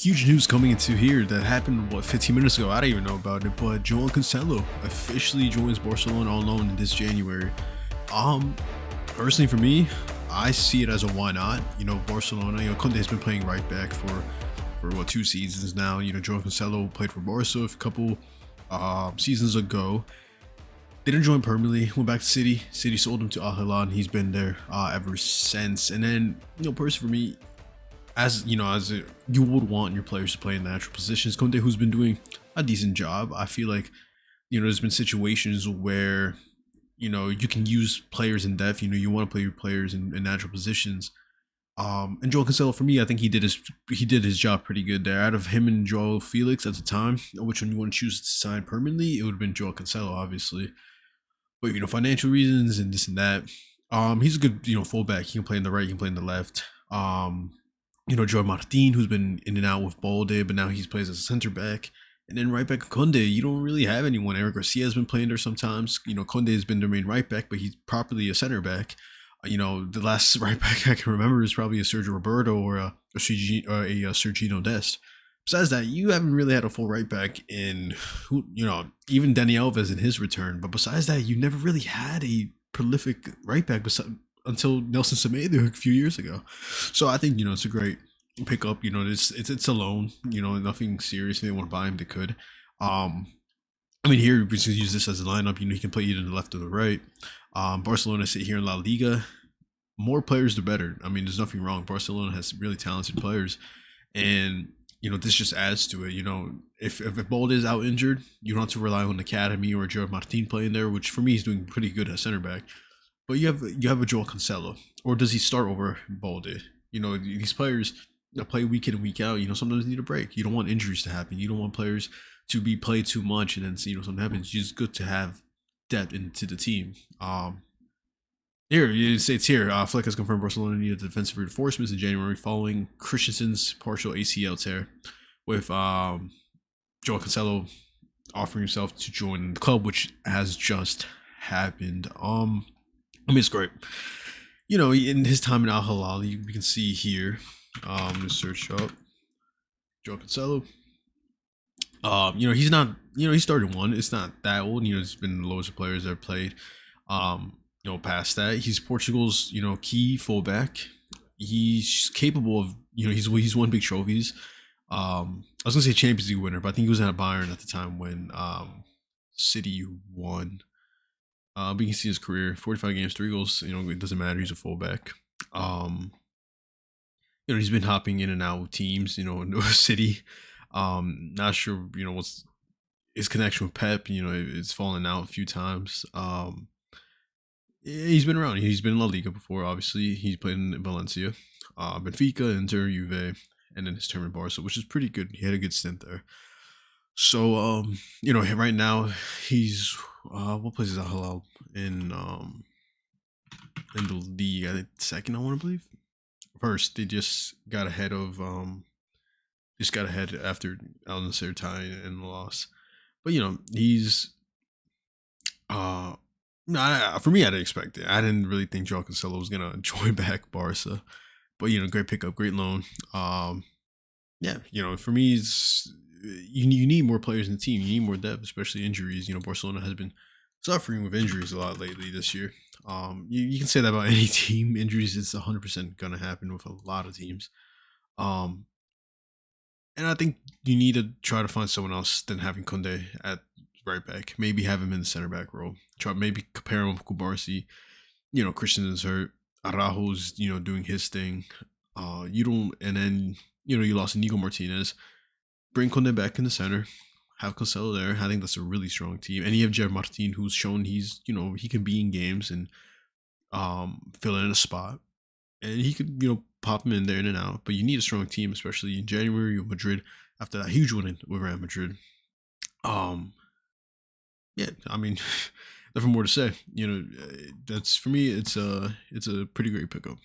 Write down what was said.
huge news coming into here that happened 15 minutes ago. I don't even know about it, but João Cancelo officially joins Barcelona on loan this January. Personally for me, I see it as a why not. Barcelona. Conte's been playing right back for 2 seasons now. João Cancelo played for Barca a couple seasons ago. Didn't join permanently. Went back to City. City sold him to Al Hilal, and he's been there ever since. And then personally for me, you would want your players to play in natural positions. Conte, who's been doing a decent job, I feel like there's been situations where you can use players in depth. You want to play your players in natural positions. And João Cancelo, for me, I think he did his job pretty good there. Out of him and João Felix at the time, which one you want to choose to sign permanently, it would have been João Cancelo, obviously. But financial reasons and this and that. He's a good fullback. He can play in the right, he can play in the left. João Martin, who's been in and out with Balde, but now he plays as a center back. And then right back Conde, you don't really have anyone. Eric Garcia has been playing there sometimes. Conde has been their main right back, but he's properly a center back. The last right back I can remember is probably a Sergio Roberto or a Sergino Dest. Besides that, you haven't really had a full right back in, even Dani Alves in his return. But besides that, you never really had a prolific right back until Nelson Semedo a few years ago. So I think, it's a great pickup. It's a loan, nothing serious. If they want to buy him, they could. Here, we just use this as a lineup. He can play either the left or the right. Barcelona sit here in La Liga. More players, the better. There's nothing wrong. Barcelona has really talented players. And, this just adds to it. If Balde is out injured, you don't have to rely on the academy or João Martin playing there, which for me he's doing pretty good at center back. But you have a João Cancelo, or does he start over Balde? These players that play week in and week out, sometimes need a break. You don't want injuries to happen. You don't want players to be played too much and then something happens. It's just good to have depth into the team. Here it states here, Flick has confirmed Barcelona needed defensive reinforcements in January following Christensen's partial ACL tear, with João Cancelo offering himself to join the club, which has just happened. It's great. In his time in Al Hilal, you can see here. Just search up João Cancelo. He's not. He started one. It's not that old. It's been the lowest of players that have played. Past that, he's Portugal's key fullback. He's capable of he's won big trophies. I was gonna say Champions League winner, but I think he was at Bayern at the time when City won. But you can see his career: 45 games, 3 goals. It doesn't matter. He's a fullback. He's been hopping in and out with teams. City. Not sure. What's his connection with Pep. It's fallen out a few times. He's been around. He's been in La Liga before. Obviously, he's played in Valencia, Benfica, Inter, Juve, and then his term in Barca, which is pretty good. He had a good stint there. So, right now he's what place is Al Hilal in the league? I think second. I want to believe. First, they just got ahead after Al Nassr tie and loss. But he's for me, I didn't expect it. I didn't really think João Cancelo was gonna join back Barca, but great pickup, great loan. For me, it's you need more players in the team. You need more depth, especially injuries. Barcelona has been suffering with injuries a lot lately this year. You can say that about any team. Injuries is 100% gonna happen with a lot of teams. And I think you need to try to find someone else than having Conde at right back. Maybe have him in the center back role. Maybe compare him with Kubarsi. Christensen's hurt. Araujo's doing his thing. You lost Inigo Martinez. Bring Conde back in the center. Have Cancelo there. I think that's a really strong team. And you have João Martin, who's shown he's he can be in games and fill in a spot. And he could pop him in there in and out. But you need a strong team, especially in January with Madrid after that huge win with Real Madrid. Nothing more to say. That's for me. It's a pretty great pickup.